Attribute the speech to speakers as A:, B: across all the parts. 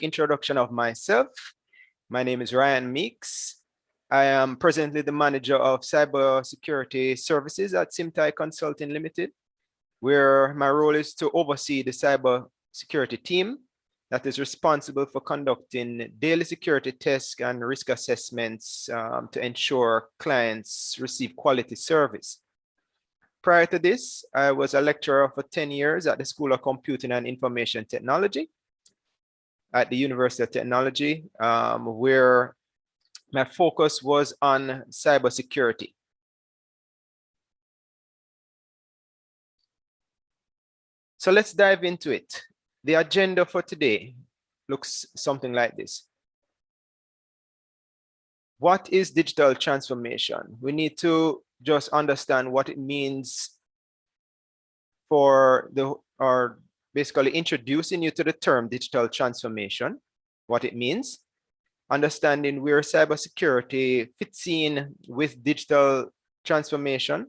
A: introduction of myself. My name is Ryan Meeks. I am presently the manager of cybersecurity services at Simtay Consulting Limited, where my role is to oversee the cybersecurity team that is responsible for conducting daily security tests and risk assessments to ensure clients receive quality service. Prior to this, I was a lecturer for 10 years at the School of Computing and Information Technology at the University of Technology, where my focus was on cybersecurity. So let's dive into it. The agenda for today looks something like this. What is digital transformation? We need to just understand what it means for basically introducing you to the term digital transformation, what it means, understanding where cybersecurity fits in with digital transformation,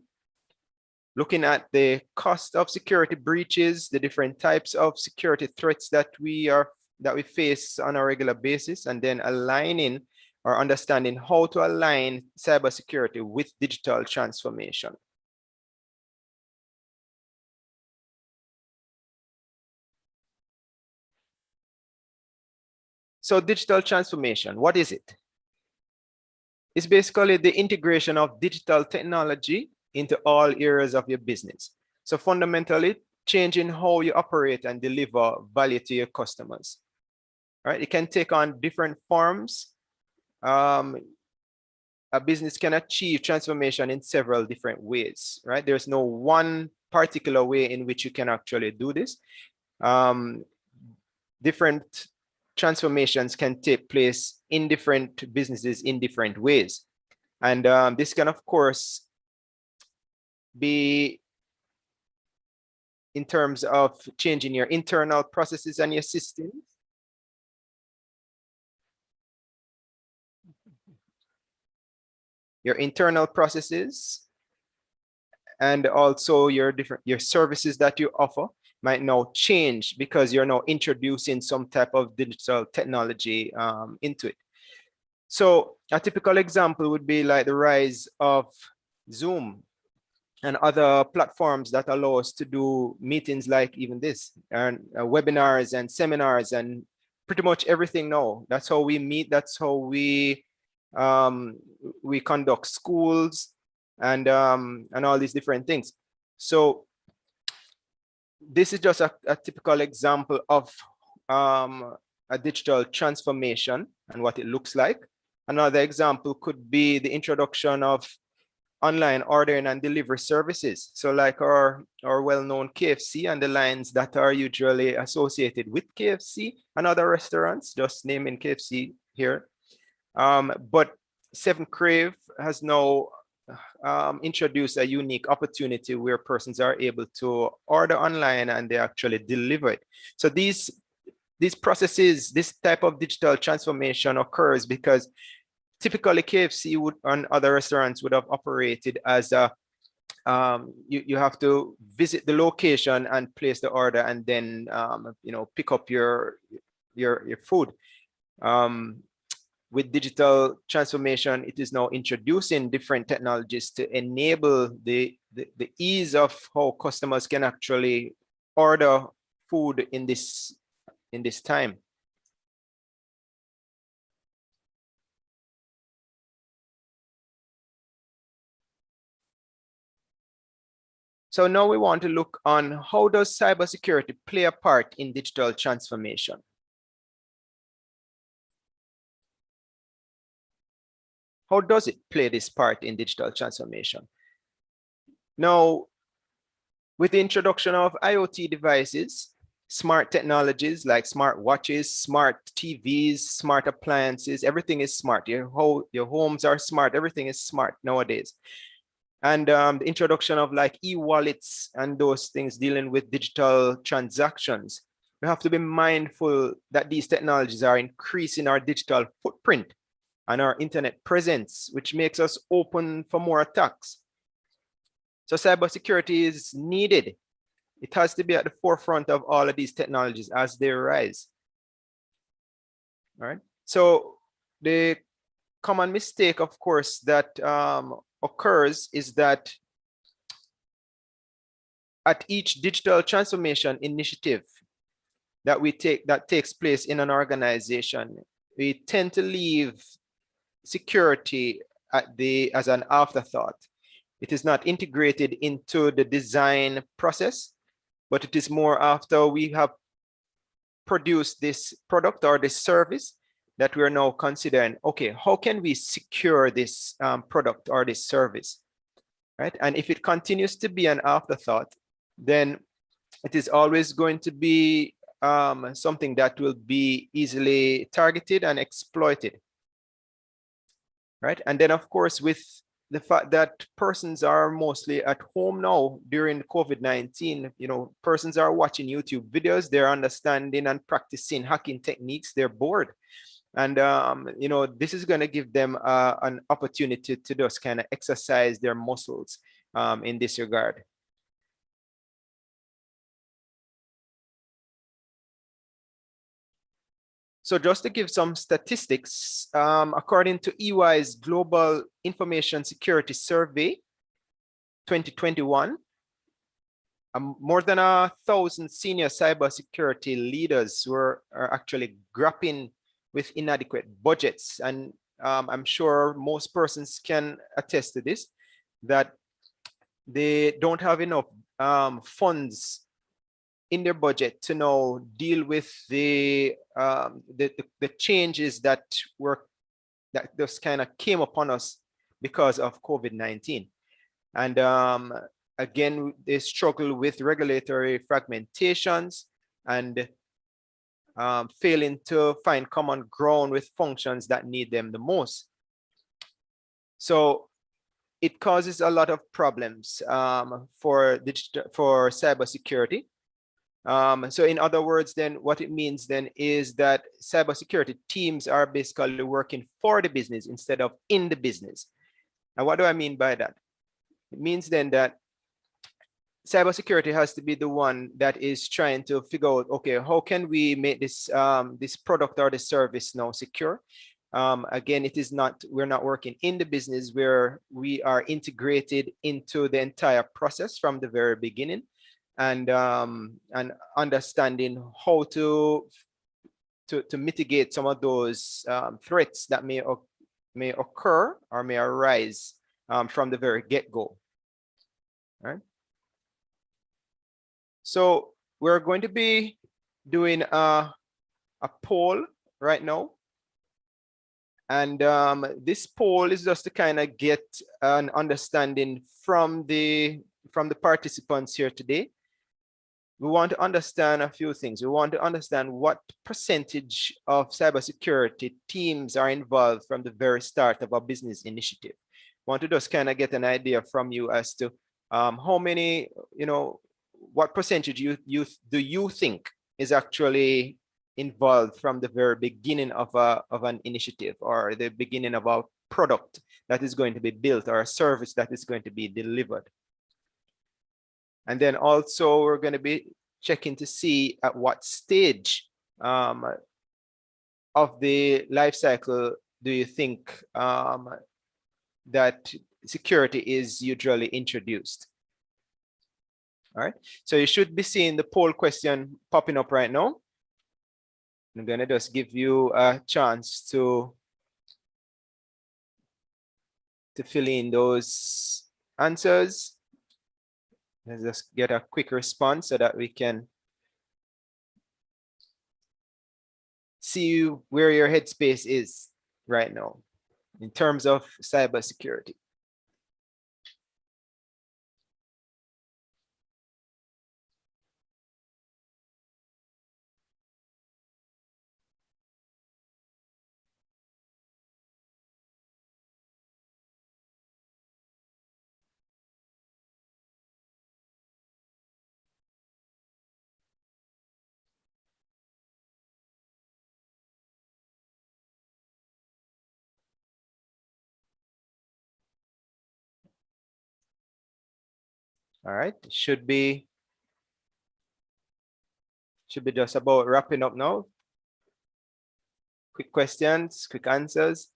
A: looking at the cost of security breaches, the different types of security threats that we face on a regular basis, and then aligning or understanding how to align cybersecurity with digital transformation. So digital transformation, what is it? It's basically the integration of digital technology into all areas of your business. So fundamentally, changing how you operate and deliver value to your customers. Right? It can take on different forms. A business can achieve transformation in several different ways. Right? There's no one particular way in which you can actually do this. Different transformations can take place in different businesses in different ways. And this can, of course, be in terms of changing your internal processes and your systems. Your internal processes and also your services that you offer might now change because you're now introducing some type of digital technology into it. So a typical example would be like the rise of Zoom and other platforms that allow us to do meetings like even this, and webinars and seminars and pretty much everything now. That's how we meet. That's how we conduct schools and all these different things. So this is just a typical example of a digital transformation and what it looks like. Another example could be the introduction of online ordering and delivery services. So like our well-known KFC and the lines that are usually associated with KFC and other restaurants, just naming KFC here. But 7 Crave has now introduced a unique opportunity where persons are able to order online and they actually deliver it. So these processes, this type of digital transformation occurs because typically KFC would and other restaurants would have operated as a you have to visit the location and place the order and then pick up your food. With digital transformation, it is now introducing different technologies to enable the ease of how customers can actually order food in this time. So now we want to look on how does cybersecurity play a part in digital transformation? How does it play this part in digital transformation? Now, with the introduction of IoT devices, smart technologies like smart watches, smart TVs, smart appliances, everything is smart. Your homes are smart, everything is smart nowadays. And the introduction of like e-wallets and those things dealing with digital transactions, we have to be mindful that these technologies are increasing our digital footprint and our internet presence, which makes us open for more attacks. So cybersecurity is needed. It has to be at the forefront of all of these technologies as they arise. All right. So the common mistake, of course, that occurs is that at each digital transformation initiative that takes place in an organization, we tend to leave security as an afterthought. It is not integrated into the design process, but it is more after we have produced this product or this service that we're now considering, okay, how can we secure this product or this service, right? And if it continues to be an afterthought, then it is always going to be something that will be easily targeted and exploited, right? And then, of course, with the fact that persons are mostly at home now during COVID-19, persons are watching YouTube videos, they're understanding and practicing hacking techniques, they're bored. And, this is going to give them an opportunity to just kind of exercise their muscles in this regard. So just to give some statistics, according to EY's Global Information Security Survey 2021, more than 1,000 senior cybersecurity leaders are actually grappling with inadequate budgets. And I'm sure most persons can attest to this, that they don't have enough funds in their budget to now deal with the changes that just kind of came upon us because of COVID-19. And again, they struggle with regulatory fragmentations and failing to find common ground with functions that need them the most. So it causes a lot of problems for cybersecurity. So in other words, then what it means then is that cybersecurity teams are basically working for the business instead of in the business. And what do I mean by that? It means then that cybersecurity has to be the one that is trying to figure out, okay, how can we make this this product or the service now secure? Again, we're not working in the business where we are integrated into the entire process from the very beginning. And understanding how to mitigate some of those threats that may occur or may arise from the very get-go. Right? So we're going to be doing a poll right now. And this poll is just to kind of get an understanding from the participants here today. We want to understand a few things. We want to understand what percentage of cybersecurity teams are involved from the very start of a business initiative. We want to just kind of get an idea from you as to how many, what percentage do you think is actually involved from the very beginning of an initiative or the beginning of a product that is going to be built or a service that is going to be delivered. And then also we're going to be checking to see at what stage of the life cycle do you think that security is usually introduced. All right, so you should be seeing the poll question popping up right now. I'm going to just give you a chance to fill in those answers. Let's just get a quick response so that we can see where your headspace is right now in terms of cybersecurity. All right, should be just about wrapping up now. Quick questions, quick answers.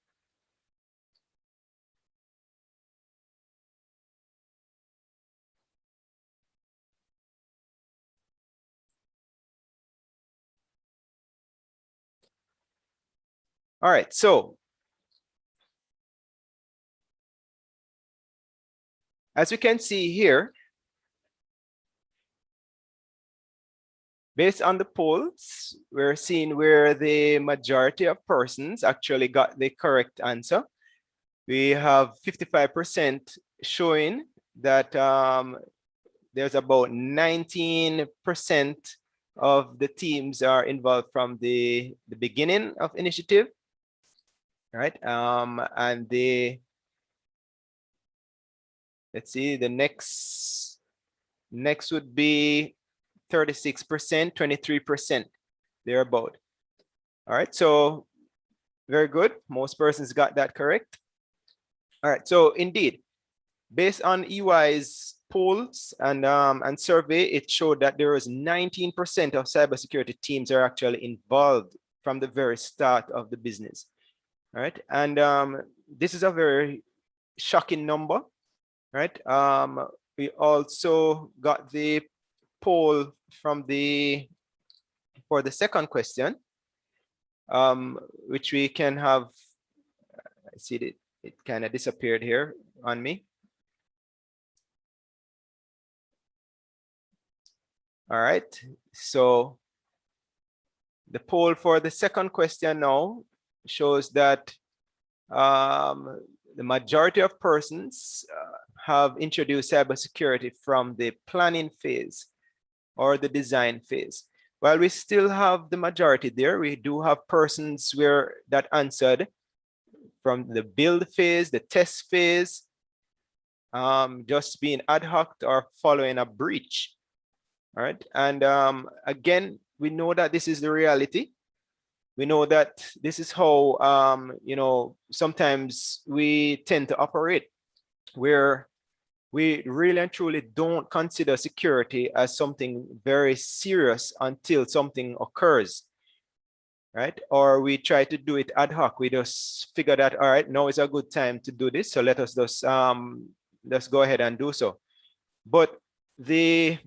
A: All right, so as we can see here, based on the polls, we're seeing where the majority of persons actually got the correct answer. We have 55% showing that there's about 19% of the teams are involved from the beginning of initiative, right? And let's see, the next would be 36%, 23%, thereabout. All right, so very good. Most persons got that correct. All right, so indeed, based on EY's polls and survey, it showed that there was 19% of cybersecurity teams are actually involved from the very start of the business. All right, and this is a very shocking number, right? We also got the poll from for the second question, which we can have. I see that it kind of disappeared here on me. All right, so the poll for the second question now shows that the majority of persons have introduced cybersecurity from the planning phase or the design phase. While we still have the majority there, we do have persons where that answered from the build phase, the test phase, just being ad hoc or following a breach. All right, and again, we know that this is the reality. We know that this is how you know, sometimes we tend to operate, where we really and truly don't consider security as something very serious until something occurs, right? Or we try to do it ad hoc. We just figure that, all right, now is a good time to do this, so let us just let's go ahead and do so. But the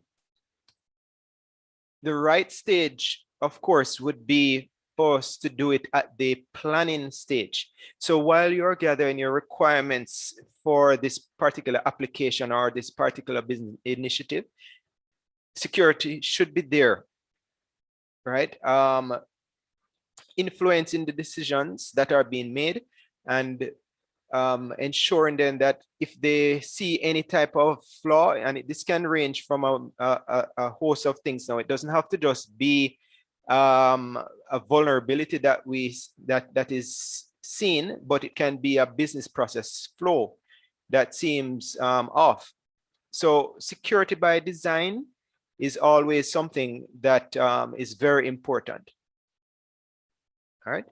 A: right stage, of course, would be for us to do it at the planning stage. So while you're gathering your requirements for this particular application or this particular business initiative, security should be there, right? Influencing the decisions that are being made, and ensuring then that if they see any type of flaw, and this can range from a host of things. Now, it doesn't have to just be a vulnerability that that is seen, but it can be a business process flow that seems off. So security by design is always something that is very important. All right.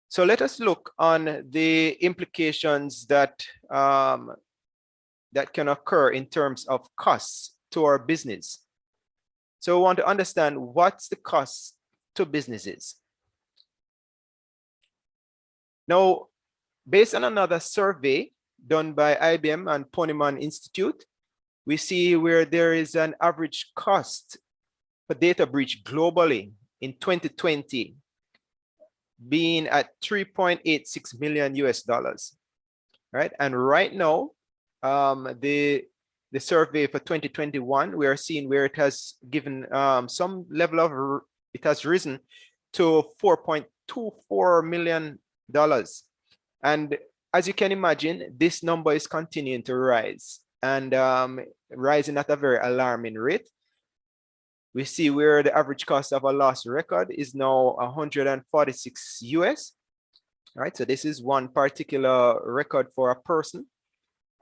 A: So let us look on the implications that that can occur in terms of costs to our business. So we want to understand what's the cost to businesses. Now, based on another survey done by IBM and Ponemon Institute, we see where there is an average cost for data breach globally in 2020 being at 3.86 million US dollars, right? And right now, the survey for 2021, we are seeing where it has given some level of, it has risen to $4.24 million. And as you can imagine, this number is continuing to rise, and rising at a very alarming rate. We see where the average cost of a loss record is now 146 US. All right, so this is one particular record for a person.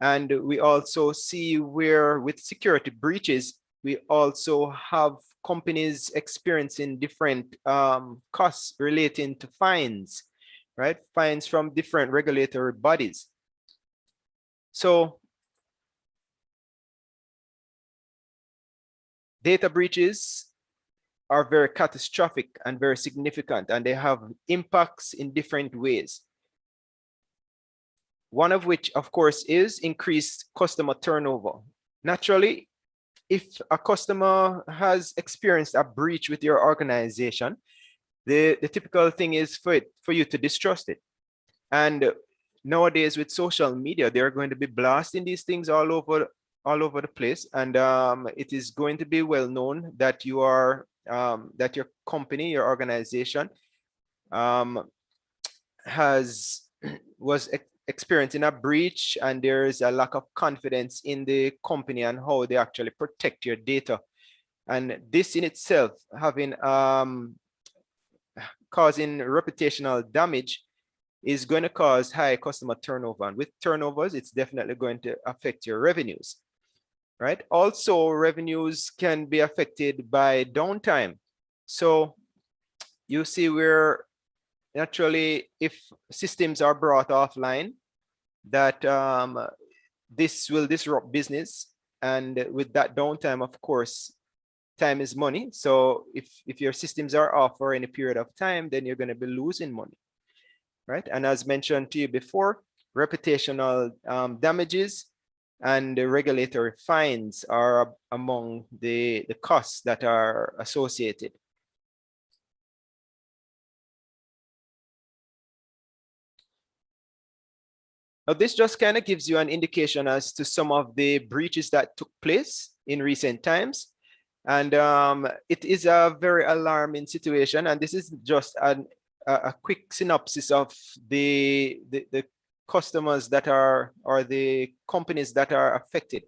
A: And we also see where with security breaches, we also have companies experiencing different costs relating to fines, right? Fines from different regulatory bodies. So data breaches are very catastrophic and very significant, and they have impacts in different ways. One of which, of course, is increased customer turnover. Naturally, if a customer has experienced a breach with your organization, the typical thing is for you to distrust it. And nowadays with social media, they're going to be blasting these things all over the place. And it is going to be well known that you are, that your company, your organization was experiencing a breach, and there is a lack of confidence in the company and how they actually protect your data. And this in itself having causing reputational damage is going to cause high customer turnover. And with turnovers, it's definitely going to affect your revenues, right? Also, revenues can be affected by downtime. So you see where naturally, if systems are brought offline, that this will disrupt business. And with that downtime, of course, time is money. So if your systems are off for any period of time, then you're going to be losing money, right? And as mentioned to you before, reputational damages and the regulatory fines are among the costs that are associated. Now, this just kind of gives you an indication as to some of the breaches that took place in recent times. And it is a very alarming situation. And this is just a quick synopsis of the customers that are, or the companies that are affected.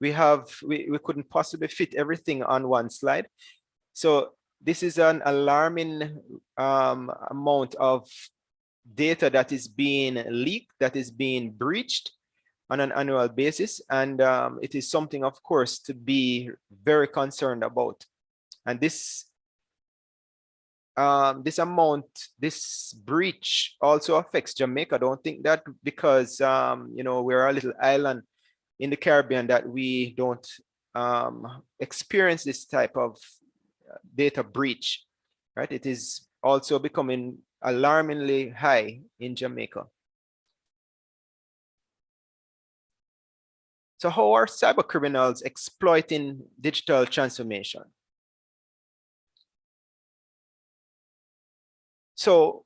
A: We couldn't possibly fit everything on one slide. So this is an alarming amount of data that is being leaked, that is being breached on an annual basis. And it is something, of course, to be very concerned about. And this breach also affects Jamaica. Don't think that because we're a little island in the Caribbean that we don't experience this type of data breach, right? It is also becoming alarmingly high in Jamaica. So how are cyber criminals exploiting digital transformation? So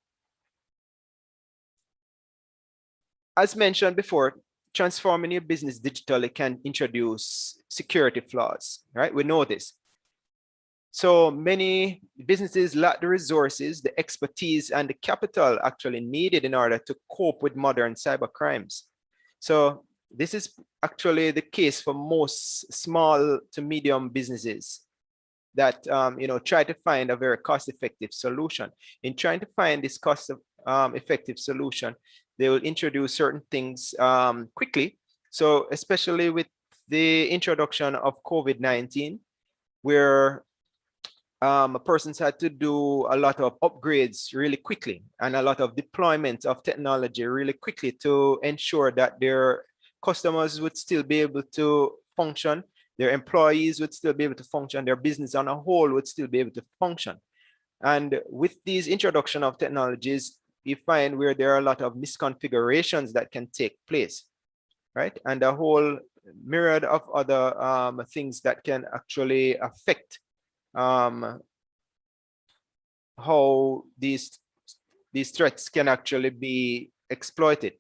A: as mentioned before, transforming your business digitally can introduce security flaws, right? We know this. So many businesses lack the resources, the expertise, and the capital actually needed in order to cope with modern cyber crimes. So this is actually the case for most small to medium businesses that try to find a very cost-effective solution. In trying to find this cost-effective solution, they will introduce certain things quickly. So especially with the introduction of COVID-19, where persons had to do a lot of upgrades really quickly and a lot of deployment of technology really quickly to ensure that their customers would still be able to function, their employees would still be able to function, their business on a whole would still be able to function. And with these introduction of technologies, you find where there are a lot of misconfigurations that can take place, right? And a whole myriad of other things that can actually affect how these threats can actually be exploited.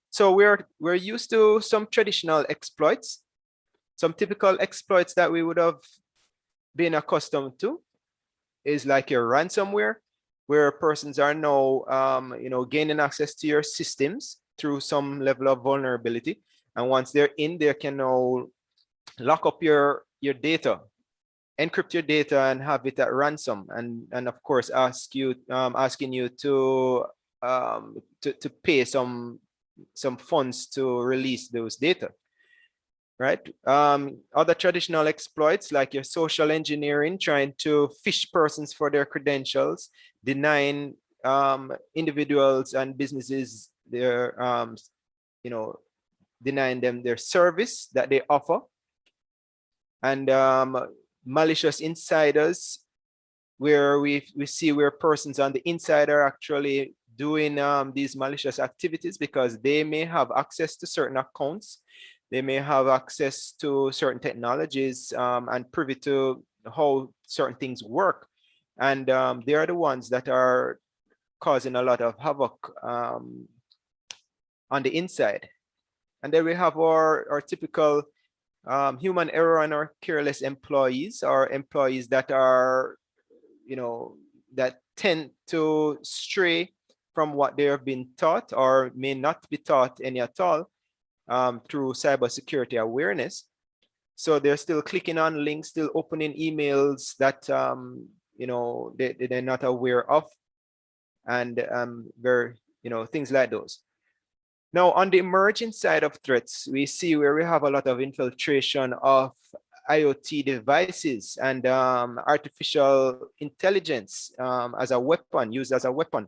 A: So we're used to some traditional exploits, some typical exploits that we would have been accustomed to is like your ransomware, where persons are now gaining access to your systems through some level of vulnerability. And once they're in, they can now lock up your data, encrypt your data, and have it at ransom, and of course asking you to pay some funds to release those data, right? Other traditional exploits like your social engineering, trying to phish persons for their credentials, denying individuals and businesses their denying them their service that they offer. And malicious insiders, where we see where persons on the inside are actually doing these malicious activities because they may have access to certain accounts. They may have access to certain technologies and privy to how certain things work. And they are the ones that are causing a lot of havoc on the inside. And then we have our typical human error and our careless employees, or employees that are, that tend to stray from what they have been taught or may not be taught any at all through cybersecurity awareness. So they're still clicking on links, still opening emails that they're not aware of, and things like those. Now, on the emerging side of threats, we see where we have a lot of infiltration of IoT devices and artificial intelligence as a weapon, used as a weapon.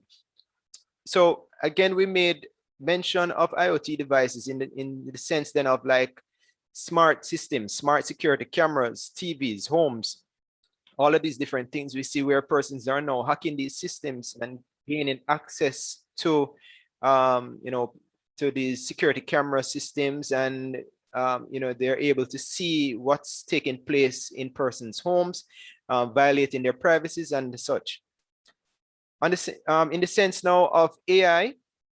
A: So again, we made mention of IoT devices in the sense then of like smart systems, smart security cameras, TVs, homes, all of these different things. We see where persons are now hacking these systems and gaining access to, to these security camera systems, and they're able to see what's taking place in persons' homes, violating their privacies and such. On in the sense now of AI,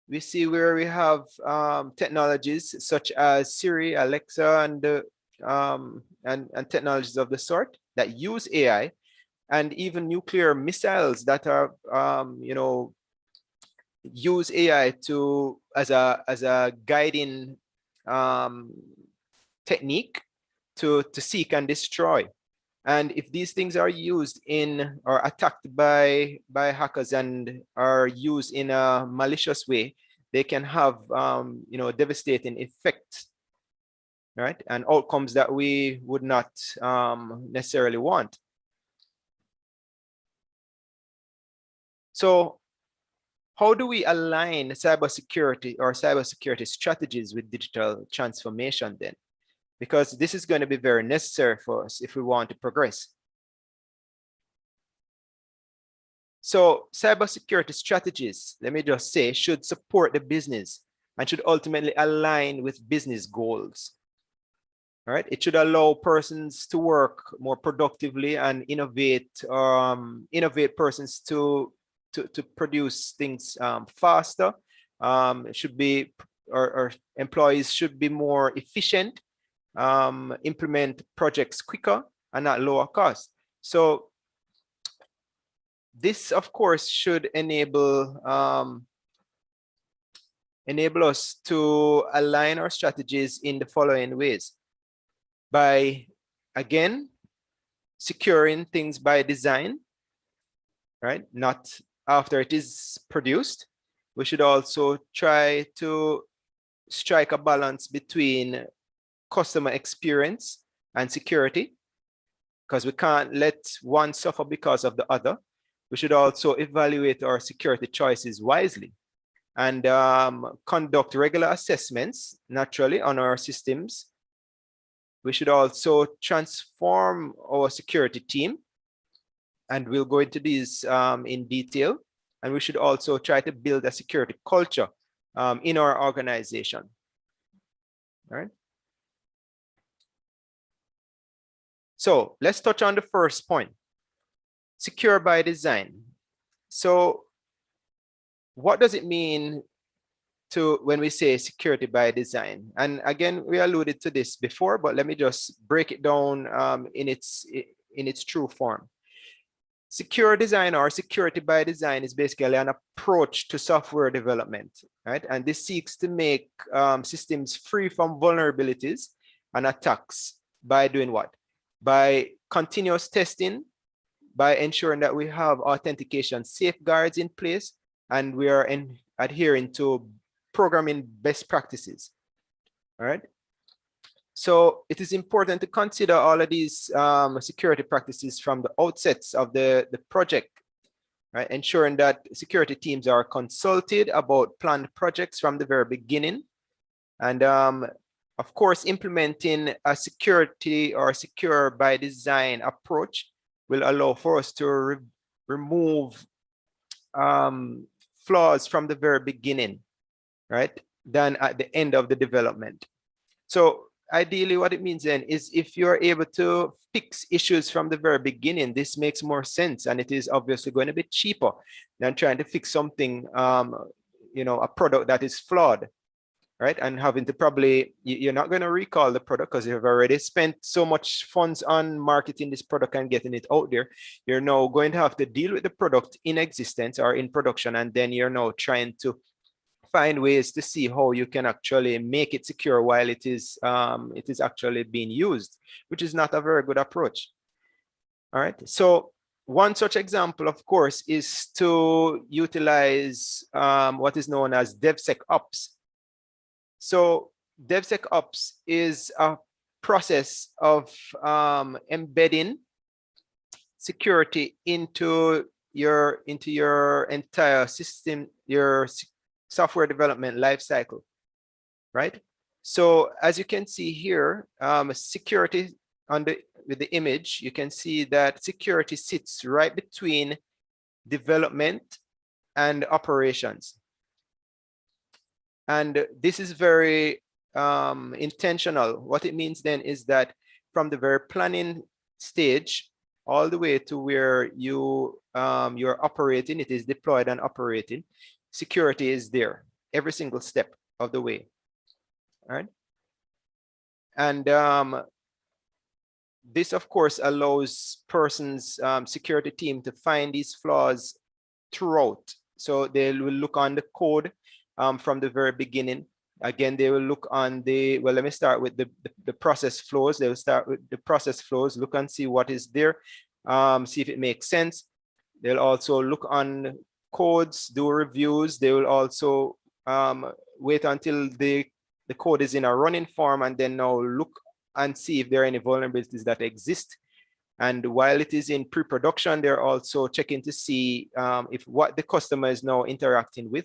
A: we see where we have technologies such as Siri, Alexa, and technologies of the sort that use AI, and even nuclear missiles that are use AI to as a guiding technique to seek and destroy. And if these things are used in or attacked by hackers and are used in a malicious way, they can have devastating effects, right? And outcomes that we would not necessarily want. So how do we align cybersecurity or cybersecurity strategies with digital transformation then? Because this is going to be very necessary for us if we want to progress. So cybersecurity strategies, let me just say, should support the business and should ultimately align with business goals. All right, it should allow persons to work more productively and innovate persons to produce things faster. It should be, or employees should be more efficient, implement projects quicker and at lower cost. So this, of course, should enable us to align our strategies in the following ways. By, again, securing things by design, right? Not after it is produced. We should also try to strike a balance between customer experience and security, because we can't let one suffer because of the other. We should also evaluate our security choices wisely and conduct regular assessments, naturally, on our systems. We should also transform our security team, and we'll go into these in detail. And we should also try to build a security culture in our organization. All right. So let's touch on the first point, secure by design. So what does it mean when we say security by design? And again, we alluded to this before, but let me just break it down in its true form. Secure design or security by design is basically an approach to software development, right? And this seeks to make systems free from vulnerabilities and attacks by doing what? By continuous testing, by ensuring that we have authentication safeguards in place, and we are adhering to programming best practices. All right. So it is important to consider all of these security practices from the outsets of the project, right? Ensuring that security teams are consulted about planned projects from the very beginning, and Of course, implementing a security or secure by design approach will allow for us to remove flaws from the very beginning, right? Than at the end of the development. So ideally what it means then is if you're able to fix issues from the very beginning, this makes more sense, and it is obviously going to be cheaper than trying to fix something, a product that is flawed, right? And having to probably, you're not going to recall the product because you've already spent so much funds on marketing this product and getting it out there. You're now going to have to deal with the product in existence or in production, and then you're now trying to find ways to see how you can actually make it secure while it is actually being used, which is not a very good approach. All right. So one such example, of course, is to utilize what is known as DevSecOps. So DevSecOps is a process of embedding security into your entire system, your software development lifecycle, right? So as you can see here, security with the image, you can see that security sits right between development and operations. And this is very intentional. What it means then is that from the very planning stage all the way to where you're operating, it is deployed and operating, security is there every single step of the way. All right. And this, of course, allows persons, security team to find these flaws throughout. So they will look on the code from the very beginning. Again, they will look on the, well, let me start with the process flows. They will start with the process flows, look and see what is there, see if it makes sense. They'll also look on codes, do reviews. They will also wait until the code is in a running form, and then now look and see if there are any vulnerabilities that exist. And while it is in pre-production, they're also checking to see if what the customer is now interacting with,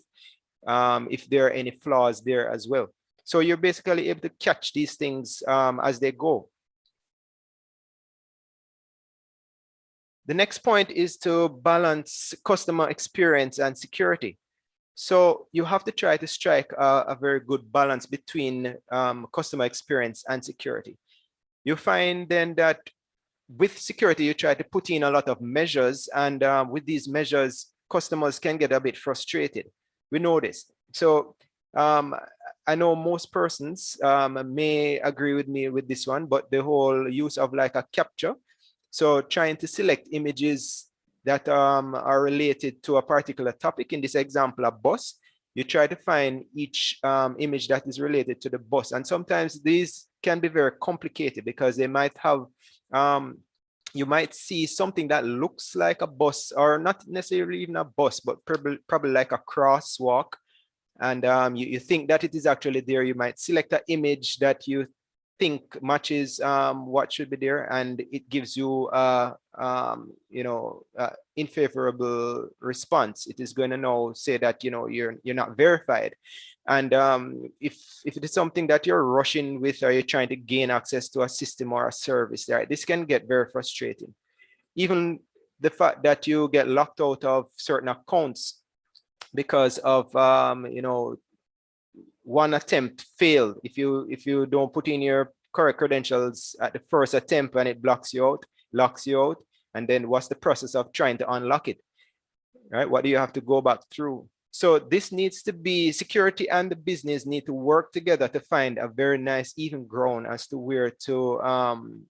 A: if there are any flaws there as well. So you're basically able to catch these things as they go. The next point is to balance customer experience and security. So you have to try to strike a very good balance between customer experience and security. You find then that with security, you try to put in a lot of measures, and with these measures, customers can get a bit frustrated. We know this. So I know most persons may agree with me with this one, but the whole use of like a capture, so trying to select images that are related to a particular topic, in this example, a bus, you try to find each image that is related to the bus. And sometimes these can be very complicated because they might have, you might see something that looks like a bus, or not necessarily even a bus, but probably like a crosswalk. And you think that it is actually there. You might select an image that you think matches what should be there, and it gives you unfavorable response. It is going to now say that you're not verified. And if it is something that you're rushing with, or you're trying to gain access to a system or a service, right, this can get very frustrating. Even the fact that you get locked out of certain accounts because of one attempt failed. If you don't put in your correct credentials at the first attempt, and it locks you out, and then what's the process of trying to unlock it, right? What do you have to go back through? So this needs to be, security and the business need to work together to find a very nice even ground as to where to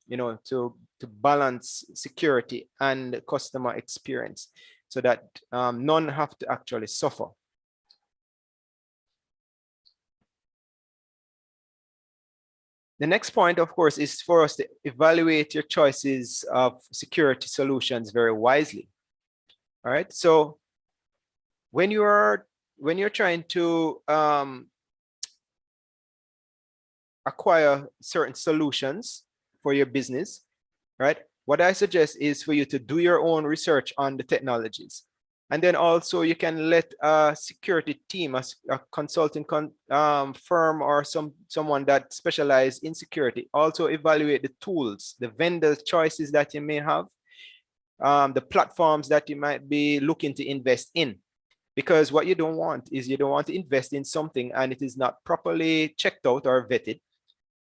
A: to balance security and customer experience, so that none have to actually suffer. The next point, of course, is for us to evaluate your choices of security solutions very wisely. All right. So when you're trying to acquire certain solutions for your business, right, what I suggest is for you to do your own research on the technologies. And then also you can let a security team, a consulting firm, or someone that specializes in security also evaluate the tools, the vendor choices that you may have, the platforms that you might be looking to invest in. Because what you don't want is you don't want to invest in something and it is not properly checked out or vetted.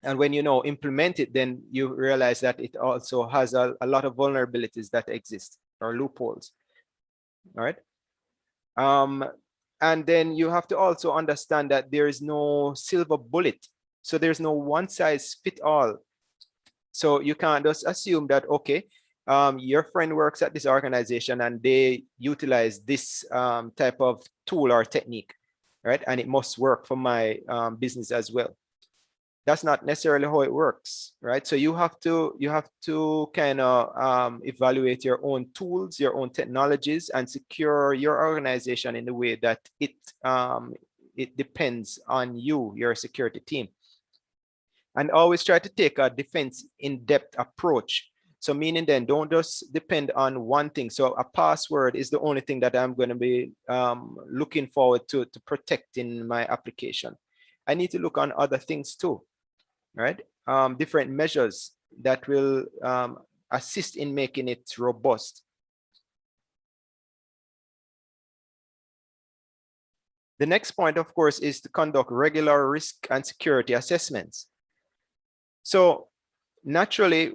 A: And when you know implement it, then you realize that it also has a lot of vulnerabilities that exist or loopholes. All right. And then you have to also understand that there is no silver bullet. So there's no one size fit all. So you can't just assume that, okay, your friend works at this organization and they utilize this type of tool or technique, right? And it must work for my business as well. That's not necessarily how it works, right? So you have to kind of evaluate your own tools, your own technologies, and secure your organization in the way that it depends on you, your security team. And always try to take a defense in-depth approach. So meaning then don't just depend on one thing. So a password is the only thing that I'm going to be looking forward to protect in my application. I need to look on other things too, right? Different measures that will assist in making it robust. The next point, of course, is to conduct regular risk and security assessments. So naturally,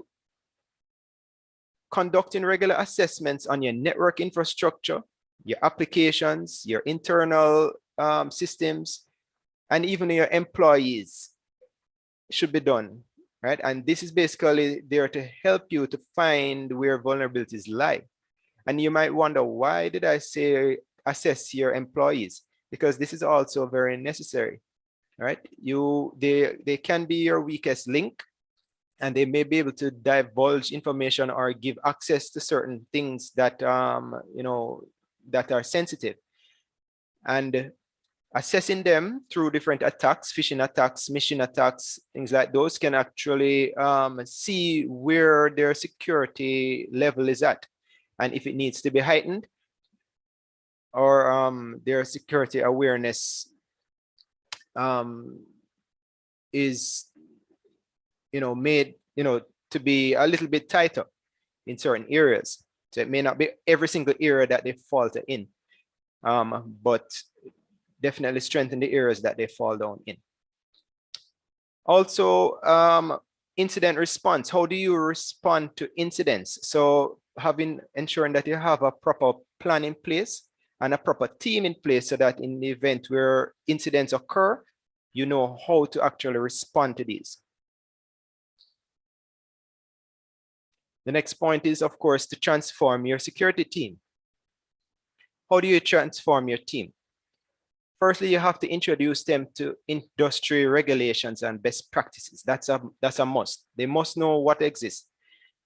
A: conducting regular assessments on your network infrastructure, your applications, your internal systems, and even your employees should be done, right? And this is basically there to help you to find where vulnerabilities lie. And you might wonder, why did I say assess your employees? Because this is also very necessary, right? They can be your weakest link, and they may be able to divulge information or give access to certain things that that are sensitive. And assessing them through different attacks, phishing attacks, mission attacks, things like those, can actually see where their security level is at, and if it needs to be heightened, or their security awareness is made to be a little bit tighter in certain areas. So it may not be every single area that they falter in, but definitely strengthen the areas that they fall down in. Also, incident response. How do you respond to incidents? So ensuring that you have a proper plan in place and a proper team in place, so that in the event where incidents occur, you know how to actually respond to these. The next point is, of course, to transform your security team. How do you transform your team? Firstly, you have to introduce them to industry regulations and best practices. That's a must. They must know what exists.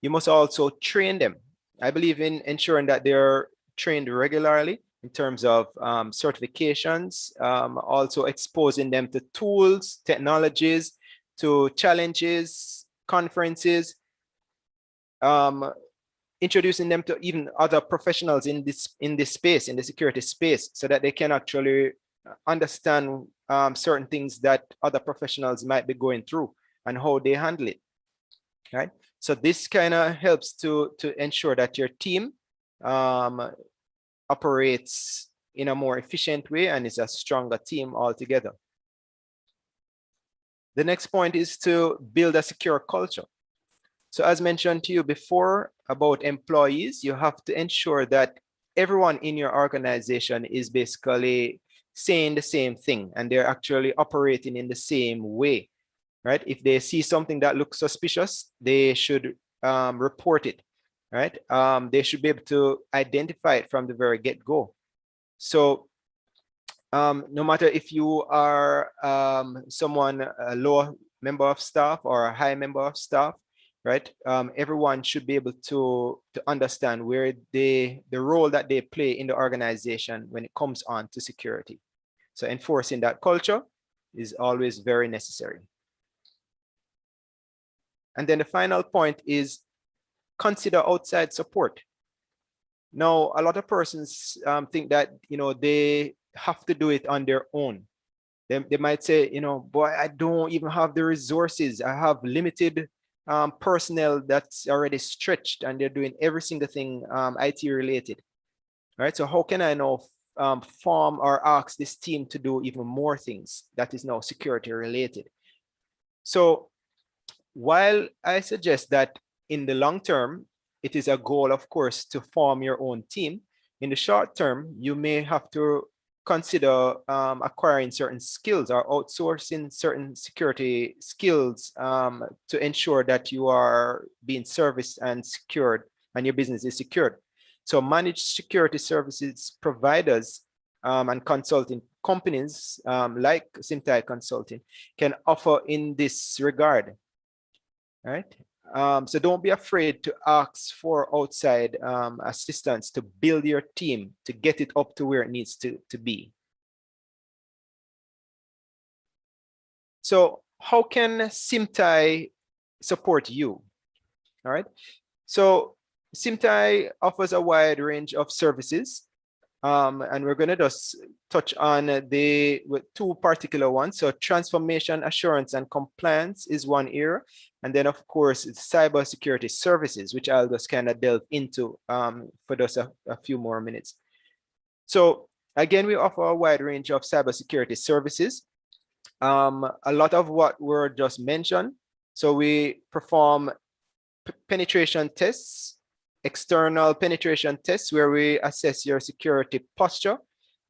A: You must also train them. I believe in ensuring that they're trained regularly in terms of certifications, also exposing them to tools, technologies, to challenges, conferences, introducing them to even other professionals in this space, in the security space, so that they can actually understand certain things that other professionals might be going through and how they handle it, right? So this kind of helps to ensure that your team operates in a more efficient way and is a stronger team altogether. The next point is to build a secure culture. So as mentioned to you before about employees, you have to ensure that everyone in your organization is basically saying the same thing and they're actually operating in the same way, right? If they see something that looks suspicious, they should report it, right? They should be able to identify it from the very get-go. So no matter if you are someone, a lower member of staff or a high member of staff, right? Everyone should be able to understand where the role that they play in the organization when it comes on to security. So enforcing that culture is always very necessary. And then the final point is consider outside support. Now, a lot of persons think that, they have to do it on their own. They might say, boy, I don't even have the resources. I have limited personnel that's already stretched and they're doing every single thing IT related. Right? So how can I now form or ask this team to do even more things that is now security related? So while I suggest that in the long term, it is a goal, of course, to form your own team, in the short term, you may have to consider acquiring certain skills or outsourcing certain security skills to ensure that you are being serviced and secured and your business is secured. So managed security services providers and consulting companies like Simtay Consulting can offer in this regard. Right? So don't be afraid to ask for outside assistance to build your team, to get it up to where it needs to be. So how can Simtay support you? All right. So Simtay offers a wide range of services. And we're going to just touch on the two particular ones. So transformation, assurance, and compliance is one area. And then, of course, it's cybersecurity services, which I'll just kind of delve into for just a few more minutes. So again, we offer a wide range of cybersecurity services. A lot of what were just mentioned. So we perform penetration tests, external penetration tests where we assess your security posture,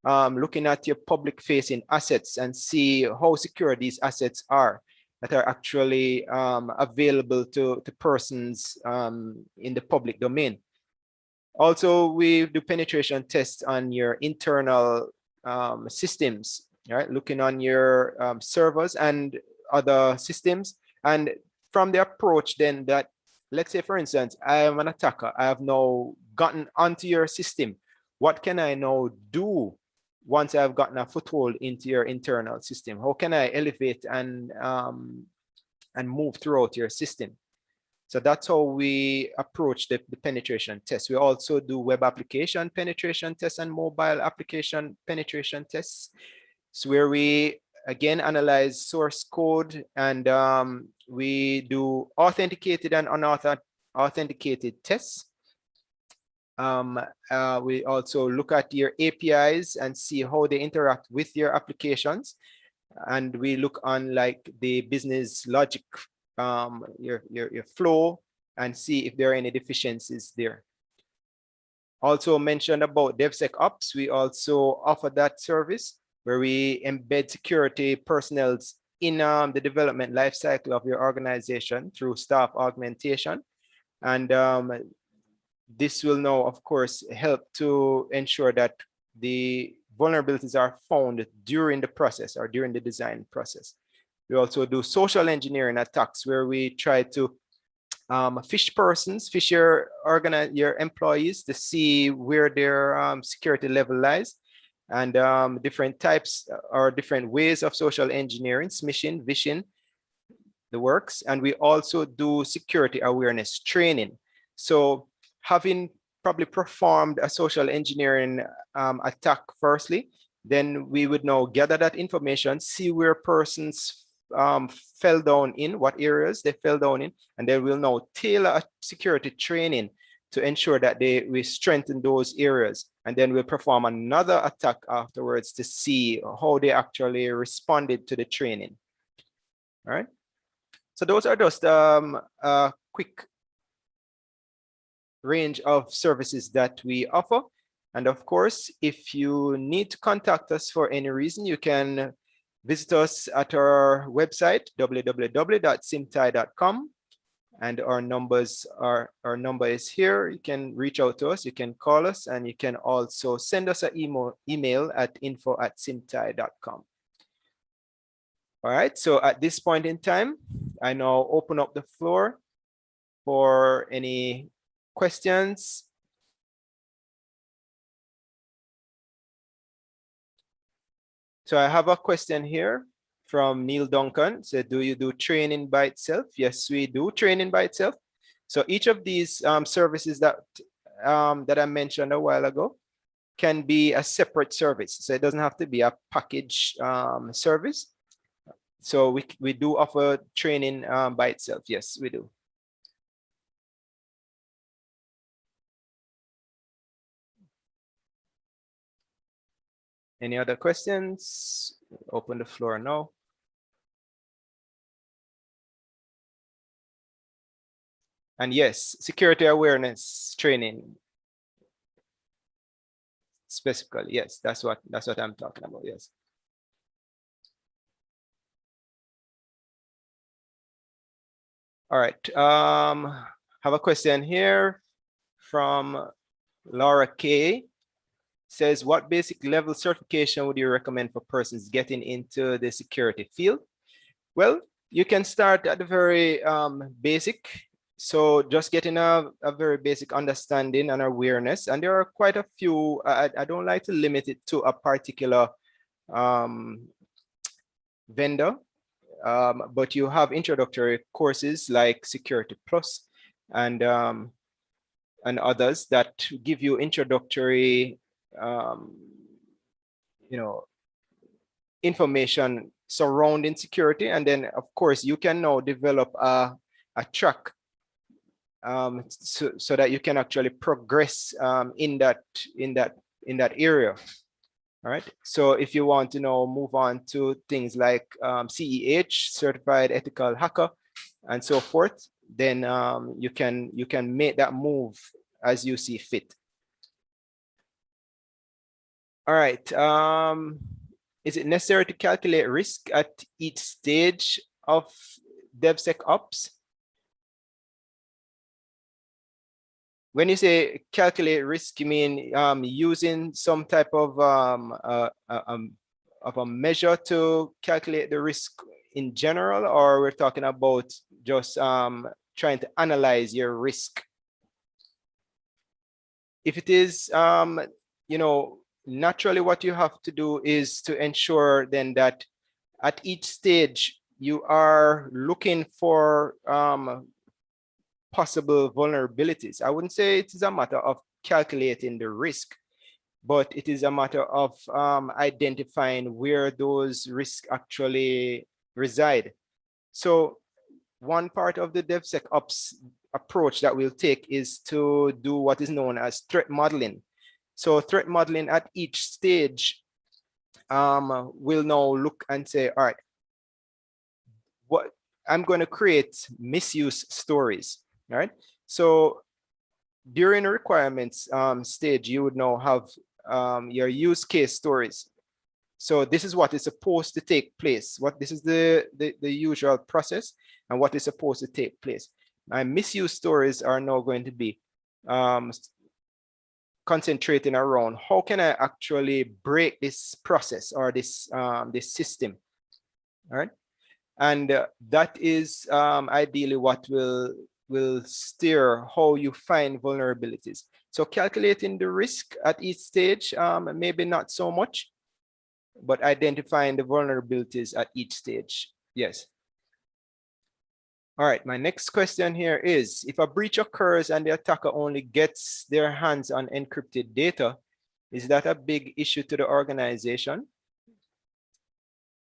A: looking at your public facing assets and see how secure these assets are that are actually available to persons in the public domain. Also, we do penetration tests on your internal systems, right? Looking on your servers and other systems. And from the approach then that, let's say, for instance, I am an attacker. I have now gotten onto your system. What can I now do once I've gotten a foothold into your internal system? How can I elevate and move throughout your system? So that's how we approach the penetration test. We also do web application penetration tests and mobile application penetration tests. So where we again analyze source code and we do authenticated and unauthenticated tests. We also look at your APIs and see how they interact with your applications. And we look on like the business logic, your flow, and see if there are any deficiencies there. Also mentioned about DevSecOps, we also offer that service where we embed security personnel in the development lifecycle of your organization through staff augmentation. And this will now, of course, help to ensure that the vulnerabilities are found during the process or during the design process. We also do social engineering attacks where we try to fish persons, fish your employees to see where their security level lies, and different types or different ways of social engineering, smishing, vishing, the works. And we also do security awareness training. So having probably performed a social engineering attack firstly, then we would now gather that information, see where persons fell down in, what areas they fell down in, and then we'll now tailor a security training to ensure that we strengthen those areas. And then we'll perform another attack afterwards to see how they actually responded to the training. All right. So those are just a quick range of services that we offer. And of course, if you need to contact us for any reason, you can visit us at our website, www.simtay.com. And our number is here. You can reach out to us, you can call us, and you can also send us an email at info@simtay.com. All right, so at this point in time, I now open up the floor for any questions. So I have a question here from Neil Duncan. Said, do you do training by itself? Yes, we do training by itself. So each of these services that that I mentioned a while ago can be a separate service. So it doesn't have to be a package service. So we do offer training by itself. Yes, we do. Any other questions? Open the floor now. And yes, security awareness training specifically. Yes, that's what I'm talking about. Yes. All right. Have a question here from Laura K. Says, what basic level certification would you recommend for persons getting into the security field? Well, you can start at the very basic. So just getting a very basic understanding and awareness. And there are quite a few. I don't like to limit it to a particular vendor. But you have introductory courses like Security Plus and others that give you introductory, information surrounding security. And then, of course, you can now develop a track so that you can actually progress in that area. All right. So if you want to move on to things like CEH, Certified Ethical Hacker, and so forth, then you can make that move as you see fit. All right. Is it necessary to calculate risk at each stage of DevSecOps? When you say calculate risk, you mean using some type of a measure to calculate the risk in general, or we're talking about just trying to analyze your risk? If it is, naturally what you have to do is to ensure then that at each stage you are looking for possible vulnerabilities. I wouldn't say it is a matter of calculating the risk, but it is a matter of identifying where those risks actually reside. So one part of the DevSecOps approach that we'll take is to do what is known as threat modeling. So threat modeling at each stage will now look and say, all right, what I'm going to create misuse stories. All right. So during the requirements stage, you would now have your use case stories. So this is what is supposed to take place. This is the usual process and what is supposed to take place. My misuse stories are now going to be concentrating around how can I actually break this process or this system. All right. And that is ideally what will steer how you find vulnerabilities. So calculating the risk at each stage, maybe not so much, but identifying the vulnerabilities at each stage, yes. All right, my next question here is, if a breach occurs and the attacker only gets their hands on encrypted data, is that a big issue to the organization?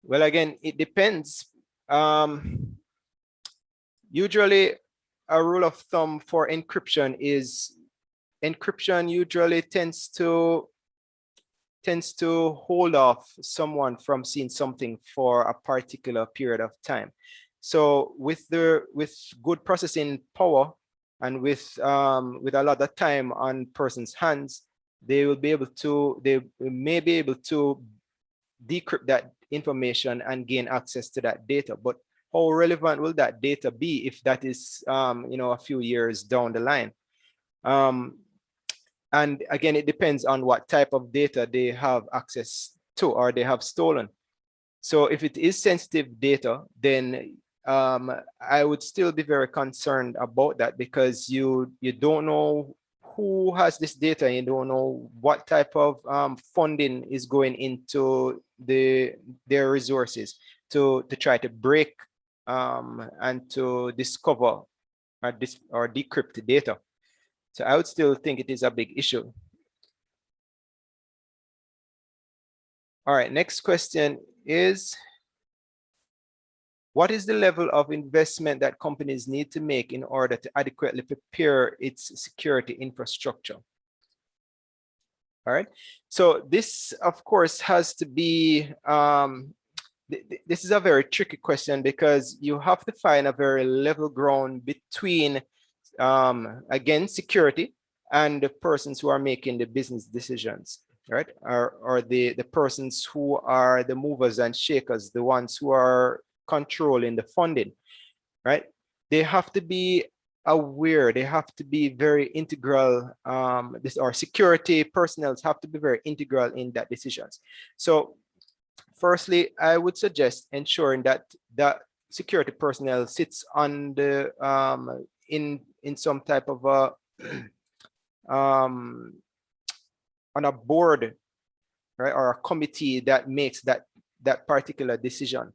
A: Well, again, it depends. Usually, a rule of thumb for encryption is encryption usually tends to hold off someone from seeing something for a particular period of time. So with good processing power and with a lot of time on person's hands, they may be able to decrypt that information and gain access to that data. But how relevant will that data be if that is a few years down the line? And again, it depends on what type of data they have access to or they have stolen. So if it is sensitive data, then I would still be very concerned about that, because you don't know who has this data. You don't know what type of funding is going into their resources to try to break and to discover or decrypt the data. So I would still think it is a big issue. All right, next question is, what is the level of investment that companies need to make in order to adequately prepare its security infrastructure? All right, so this, of course, has to be, this is a very tricky question because you have to find a very level ground between, again, security and the persons who are making the business decisions, right? Or the persons who are the movers and shakers, the ones who are controlling the funding, right? They have to be aware, they have to be very integral, this, or security personnel have to be very integral in that decisions. So firstly, I would suggest ensuring that that security personnel sits on the in some type of a on a board, right, or a committee that makes that particular decision,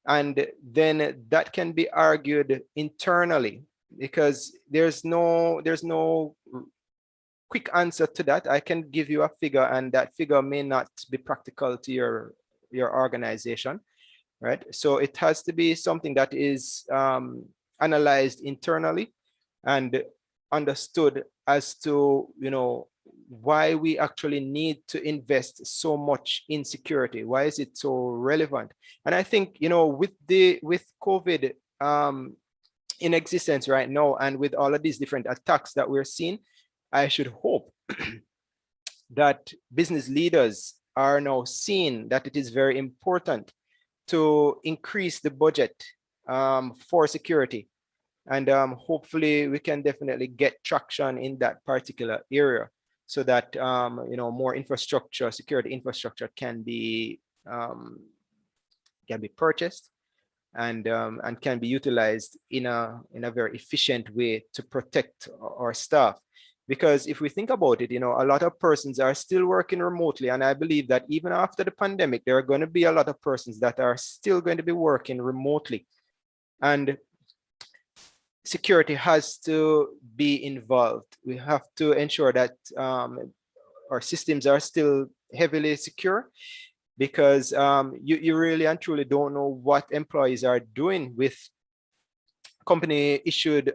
A: and then that can be argued internally, because there's no quick answer to that. I can give you a figure, and that figure may not be practical to your organization, right? So it has to be something that is analyzed internally and understood as to, you know, why we actually need to invest so much in security. Why is it so relevant? And I think, you know, with COVID in existence right now, and with all of these different attacks that we're seeing, I should hope that business leaders are now seeing that it is very important to increase the budget for security. And hopefully we can definitely get traction in that particular area, so that you know, more infrastructure, security infrastructure can be purchased and can be utilized in a very efficient way to protect our staff. Because if we think about it, you know, a lot of persons are still working remotely, and I believe that even after the pandemic, there are going to be a lot of persons that are still going to be working remotely, and security has to be involved. We have to ensure that our systems are still heavily secure, because you really and truly don't know what employees are doing with company issued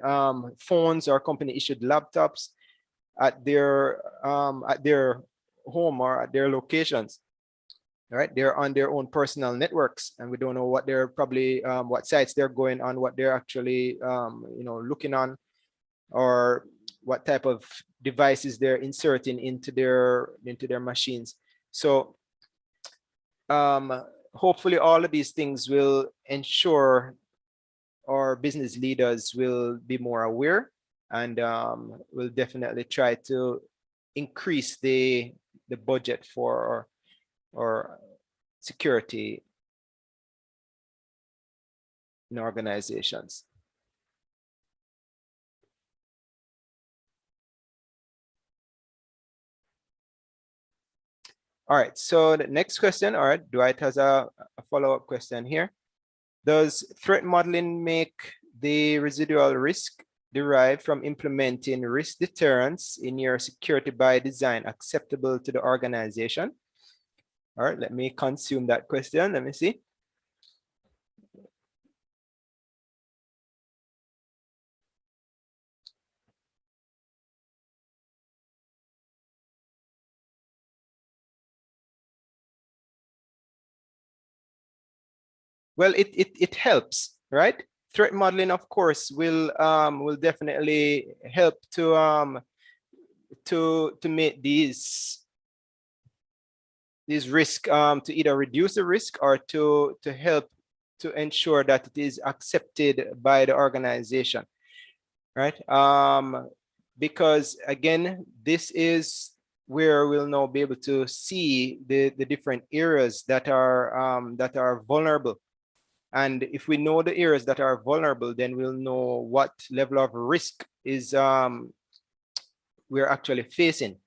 A: phones or company issued laptops at their home or at their locations, right? They're on their own personal networks, and we don't know what they're probably what sites they're going on, what they're actually you know, looking on, or what type of devices they're inserting into their machines. So hopefully all of these things will ensure our business leaders will be more aware, and will definitely try to increase the budget for our security in organizations. All right, so the next question, all right, Dwight has a follow-up question here. Does threat modeling make the residual risk derived from implementing risk deterrence in your security by design acceptable to the organization? All right, let me consume that question. Let me see. Well, it helps, right? Threat modeling, of course, will definitely help to make these risk to either reduce the risk or to help to ensure that it is accepted by the organization, right? Because again, this is where we'll now be able to see the different areas that are vulnerable. And if we know the areas that are vulnerable, then we'll know what level of risk is we're actually facing.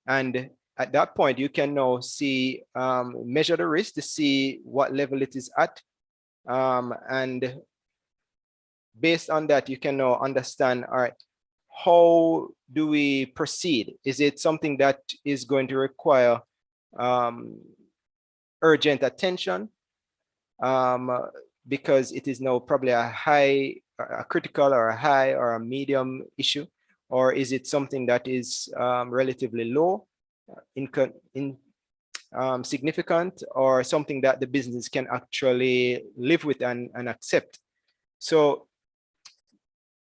A: And at that point, you can now see, measure the risk to see what level it is at. And based on that, you can now understand, all right, how do we proceed? Is it something that is going to require urgent attention because it is now probably a high, a critical or a high or a medium issue? Or is it something that is relatively low, significant, or something that the business can actually live with and accept? So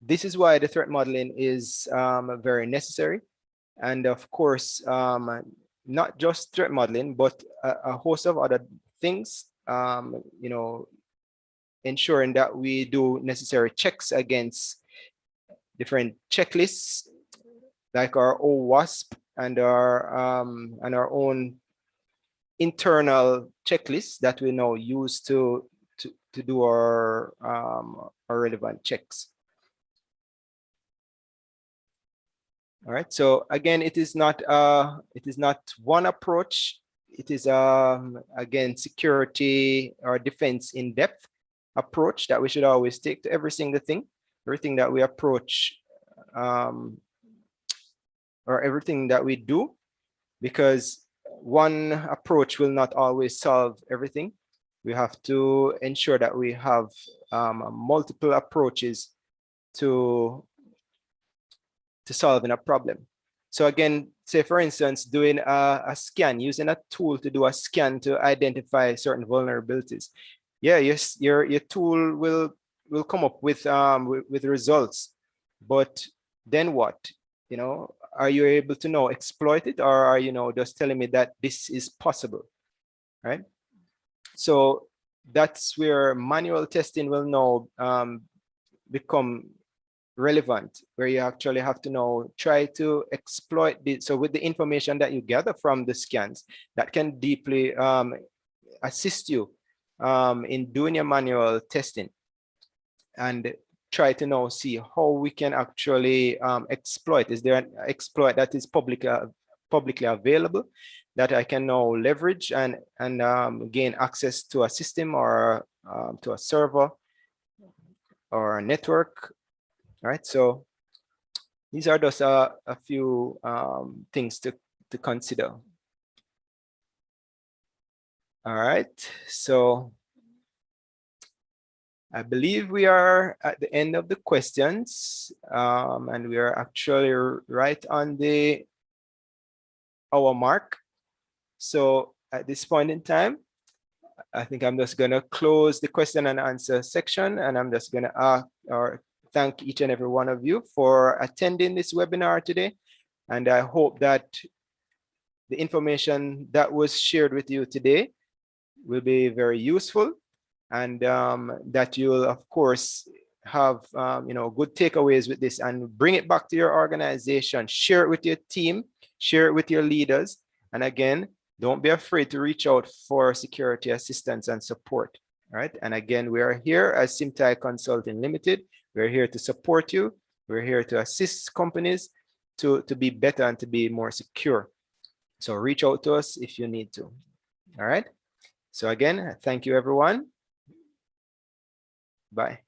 A: this is why the threat modeling is very necessary. And of course, not just threat modeling, but a host of other things, you know, ensuring that we do necessary checks against different checklists, like our OWASP and our own internal checklists that we now use to do our relevant checks. All right. So again, it is not one approach. It is again, security or defense in depth approach that we should always take to every single thing, everything that we approach, or everything that we do, because one approach will not always solve everything. We have to ensure that we have multiple approaches to solving a problem. So again, say for instance, doing a scan, using a tool to do a scan to identify certain vulnerabilities. Yeah, yes, your tool will come up with results, but then what? You know, are you able to now exploit it, or are you know just telling me that this is possible, right? So that's where manual testing will now become relevant, where you actually have to now try to exploit this. So with the information that you gather from the scans, that can deeply assist you in doing your manual testing, and try to now see how we can actually exploit. Is there an exploit that is publicly available that I can now leverage and gain access to a system or to a server or a network? All right, so these are just a few things to consider. All right, so I believe we are at the end of the questions, and we are actually right on the hour mark. So at this point in time, I think I'm just going to close the question and answer section, and I'm just going to thank each and every one of you for attending this webinar today. And I hope that the information that was shared with you today will be very useful, and that you'll of course have you know, good takeaways with this and bring it back to your organization, share it with your team, share it with your leaders. And again, don't be afraid to reach out for security assistance and support. All right. And again, we are here as Simtay Consulting Limited. We're here to support you. We're here to assist companies to be better and to be more secure. So reach out to us if you need to. All right. So again, thank you, everyone. Bye.